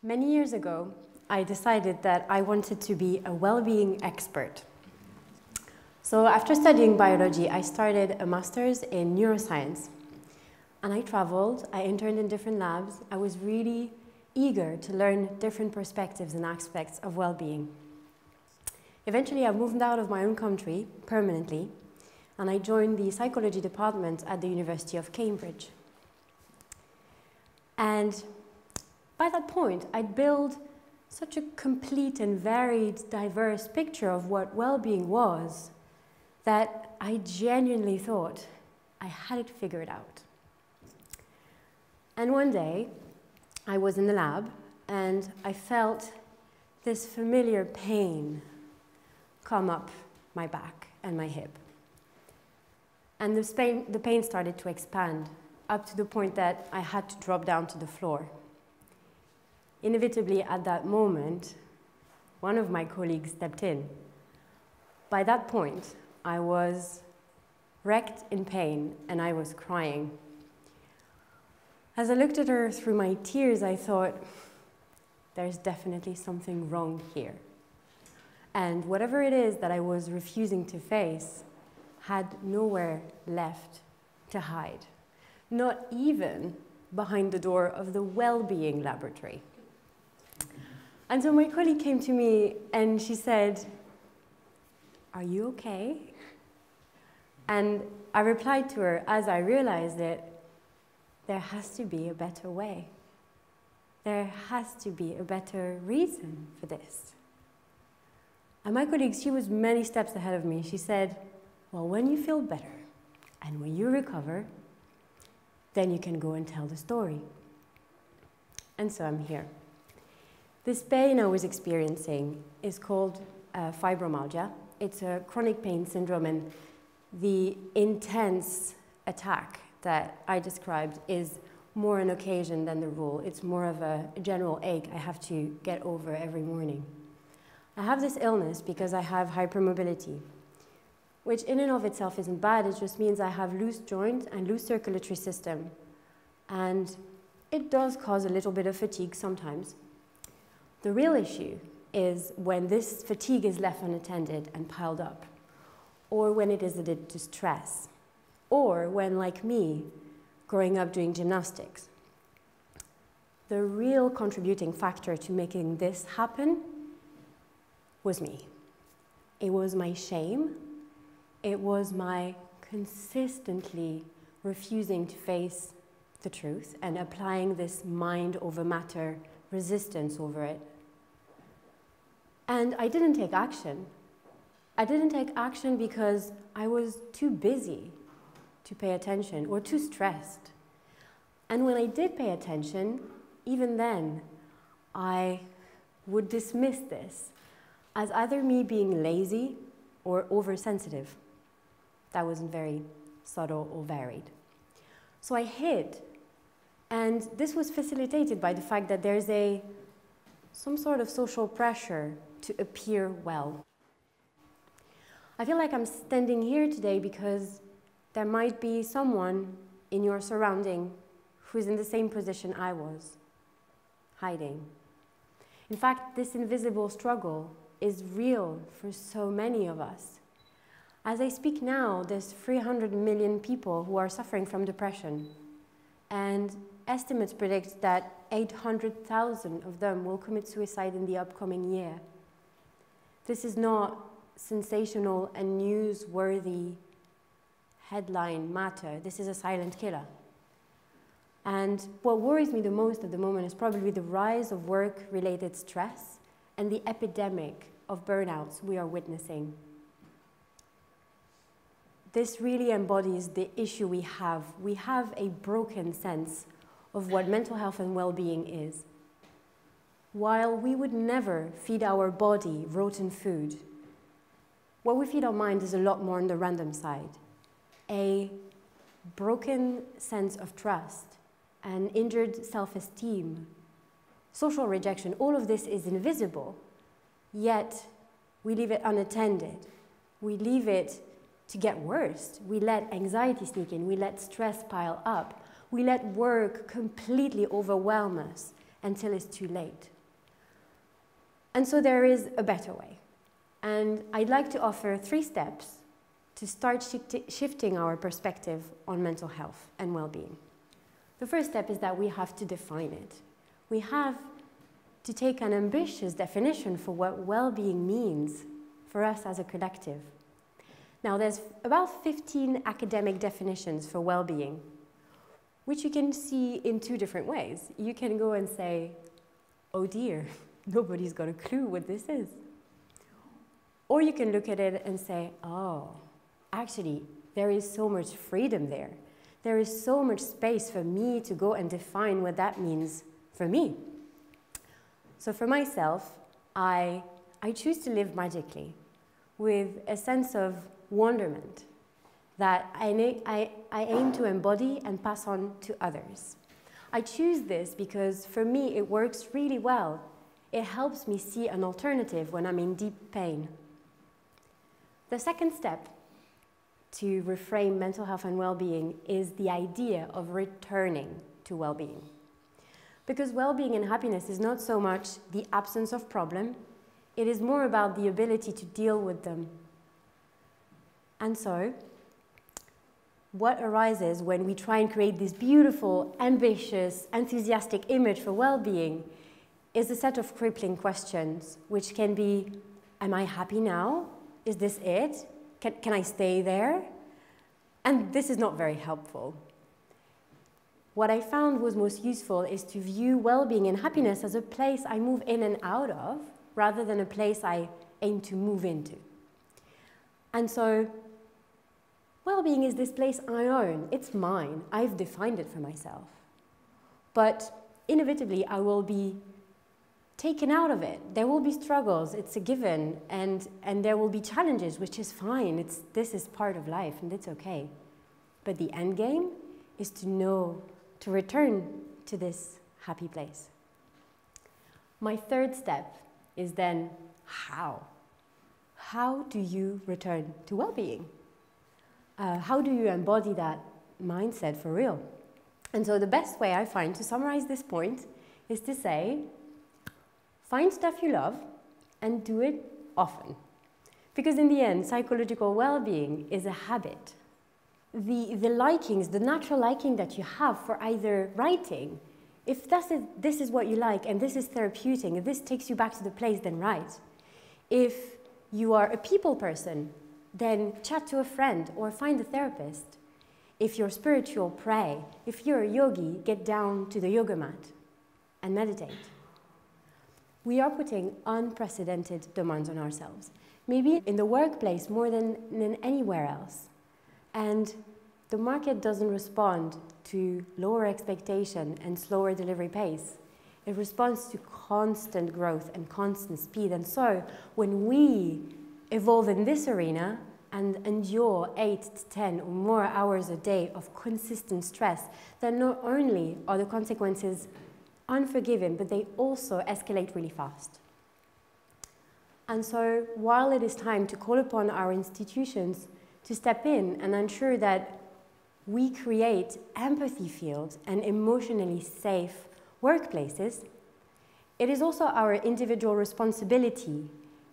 Many years ago, I decided that I wanted to be a well-being expert. So after studying biology, I started a master's in neuroscience. And I traveled, I interned in different labs. I was really eager to learn different perspectives and aspects of well-being. Eventually, I moved out of my own country permanently, and I joined the psychology department at the University of Cambridge. And by that point, I'd built such a complete and varied, diverse picture of what well-being was that I genuinely thought I had it figured out. And one day, I was in the lab, and I felt this familiar pain come up my back and my hip. And the pain started to expand, up to the point that I had to drop down to the floor. Inevitably, at that moment, one of my colleagues stepped in. By that point, I was wrecked in pain, and I was crying. As I looked at her through my tears, I thought, there's definitely something wrong here. And whatever it is that I was refusing to face had nowhere left to hide, not even behind the door of the well-being laboratory. And so my colleague came to me and she said, "Are you okay?" And I replied to her as I realized it, there has to be a better way. There has to be a better reason for this. And my colleague, she was many steps ahead of me. She said, well, when you feel better and when you recover, then you can go and tell the story. And so I'm here. This pain I was experiencing is called fibromyalgia. It's a chronic pain syndrome, and the intense attack that I described is more an occasion than the rule. It's more of a general ache I have to get over every morning. I have this illness because I have hypermobility, which in and of itself isn't bad. It just means I have loose joints and loose circulatory system. And it does cause a little bit of fatigue sometimes. The real issue is when this fatigue is left unattended and piled up, or when it is added to stress, or when, like me, growing up doing gymnastics. The real contributing factor to making this happen was me. It was my shame. It was my consistently refusing to face the truth and applying this mind over matter resistance over it. And I didn't take action. I didn't take action because I was too busy to pay attention or too stressed. And when I did pay attention, even then, I would dismiss this as either me being lazy or oversensitive. That wasn't very subtle or varied. So I hid. And this was facilitated by the fact that there's some sort of social pressure to appear well. I feel like I'm standing here today because there might be someone in your surrounding who's in the same position I was, hiding. In fact, this invisible struggle is real for so many of us. As I speak now, there's 300 million people who are suffering from depression, and estimates predict that 800,000 of them will commit suicide in the upcoming year. This is not sensational and newsworthy headline matter. This is a silent killer. And what worries me the most at the moment is probably the rise of work-related stress and the epidemic of burnouts we are witnessing. This really embodies the issue we have. We have a broken sense of what mental health and well-being is. While we would never feed our body rotten food, what we feed our mind is a lot more on the random side. A broken sense of trust, an injured self-esteem, social rejection, all of this is invisible, yet we leave it unattended. We leave it to get worse. We let anxiety sneak in, we let stress pile up, we let work completely overwhelm us, until it's too late. And so there is a better way. And I'd like to offer 3 steps to start shifting our perspective on mental health and well-being. The first step is that we have to define it. We have to take an ambitious definition for what well-being means for us as a collective. Now, there's about 15 academic definitions for well-being, which you can see in 2 different ways. You can go and say, oh dear, nobody's got a clue what this is. Or you can look at it and say, oh, actually, there is so much freedom there. There is so much space for me to go and define what that means for me. So for myself, I choose to live magically with a sense of wonderment that I aim to embody and pass on to others. I choose this because for me it works really well. It helps me see an alternative when I'm in deep pain. The second step to reframe mental health and well-being is the idea of returning to well-being. Because well-being and happiness is not so much the absence of problem, it is more about the ability to deal with them. And so, what arises when we try and create this beautiful, ambitious, enthusiastic image for well-being is a set of crippling questions, which can be, am I happy now? Is this it? Can I stay there? And this is not very helpful. What I found was most useful is to view well-being and happiness as a place I move in and out of, rather than a place I aim to move into. And so, well-being is this place I own. It's mine. I've defined it for myself. But inevitably, I will be taken out of it. There will be struggles, it's a given, and there will be challenges, which is fine. This is part of life, and it's okay. But the end game is to know, to return to this happy place. My third step is then how? How do you return to well-being? How do you embody that mindset for real? And so the best way I find to summarize this point is to say, find stuff you love and do it often. Because in the end, psychological well-being is a habit. The likings, the natural liking that you have for either writing, if this is what you like and this is therapeutic and this takes you back to the place, then write. If you are a people person, then chat to a friend or find a therapist. If you're spiritual, pray. If you're a yogi, get down to the yoga mat and meditate. We are putting unprecedented demands on ourselves, maybe in the workplace more than anywhere else. And the market doesn't respond to lower expectation and slower delivery pace. It responds to constant growth and constant speed. And so when we evolve in this arena and endure 8 to 10 or more hours a day of consistent stress, then not only are the consequences unforgiving, but they also escalate really fast. And so while it is time to call upon our institutions to step in and ensure that we create empathy fields and emotionally safe workplaces, it is also our individual responsibility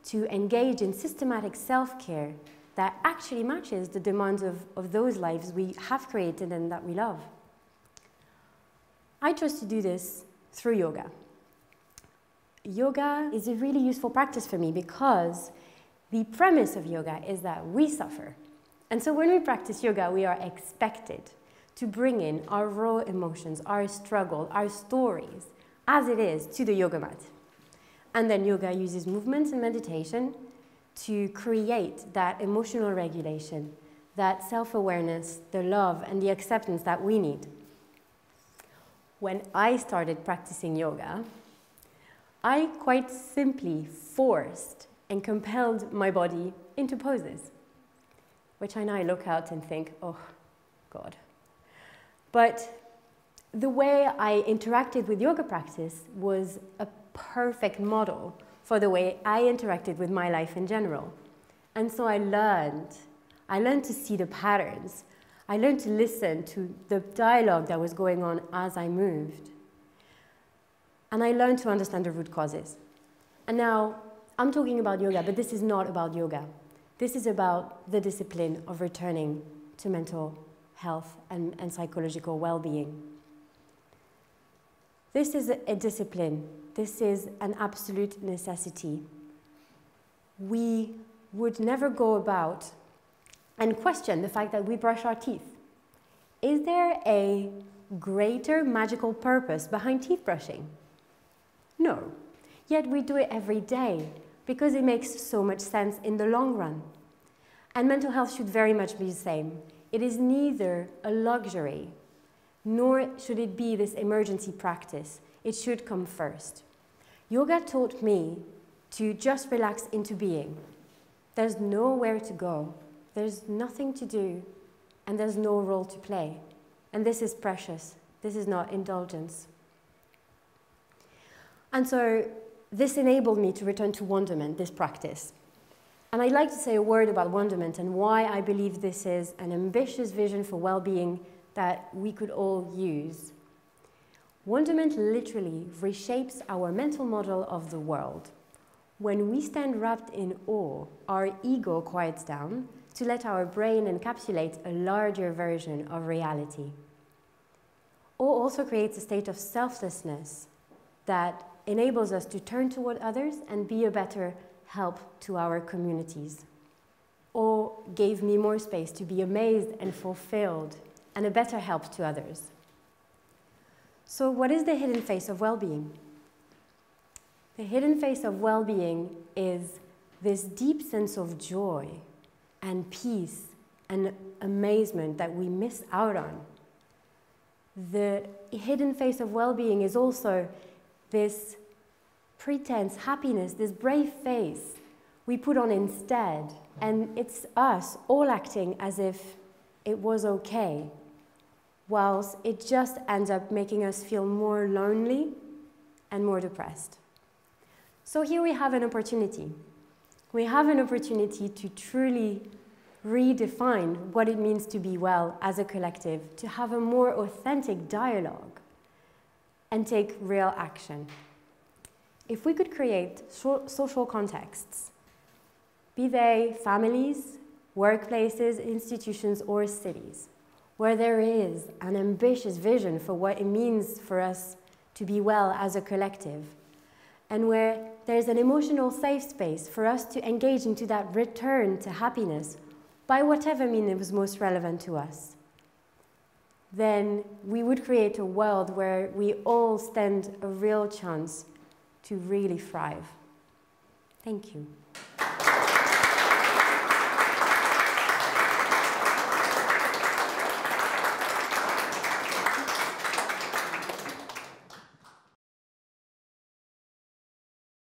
to engage in systematic self-care that actually matches the demands of those lives we have created and that we love. I chose to do this through yoga. Yoga is a really useful practice for me because the premise of yoga is that we suffer. And so when we practice yoga, we are expected to bring in our raw emotions, our struggle, our stories, as it is, to the yoga mat. And then yoga uses movements and meditation to create that emotional regulation, that self-awareness, the love, and the acceptance that we need. When I started practicing yoga, I quite simply forced and compelled my body into poses, which I now look out and think, oh, God. But the way I interacted with yoga practice was a perfect model for the way I interacted with my life in general. And so I learned to see the patterns. I learned to listen to the dialogue that was going on as I moved. and I learned to understand the root causes. And now, I'm talking about yoga, but this is not about yoga. This is about the discipline of returning to mental health and psychological well-being. This is a discipline. This is an absolute necessity. We would never go about and question the fact that we brush our teeth. Is there a greater magical purpose behind teeth brushing? No. Yet we do it every day because it makes so much sense in the long run. And mental health should very much be the same. It is neither a luxury, nor should it be this emergency practice. It should come first. Yoga taught me to just relax into being. There's nowhere to go. There's nothing to do, and there's no role to play. And this is precious. This is not indulgence. And so this enabled me to return to Wonderment, this practice. And I'd like to say a word about Wonderment and why I believe this is an ambitious vision for well-being that we could all use. Wonderment literally reshapes our mental model of the world. When we stand wrapped in awe, our ego quiets down to let our brain encapsulate a larger version of reality. Awe also creates a state of selflessness that enables us to turn toward others and be a better help to our communities. Awe gave me more space to be amazed and fulfilled and a better help to others. So what is the hidden face of well-being? The hidden face of well-being is this deep sense of joy and peace and amazement that we miss out on. The hidden face of well-being is also this pretense happiness, this brave face we put on instead, and it's us all acting as if it was okay, whilst it just ends up making us feel more lonely and more depressed. So here we have an opportunity. We have an opportunity to truly redefine what it means to be well as a collective, to have a more authentic dialogue, and take real action. If we could create social contexts, be they families, workplaces, institutions, or cities, where there is an ambitious vision for what it means for us to be well as a collective, and where there's an emotional safe space for us to engage into that return to happiness by whatever means was most relevant to us, then we would create a world where we all stand a real chance to really thrive. Thank you.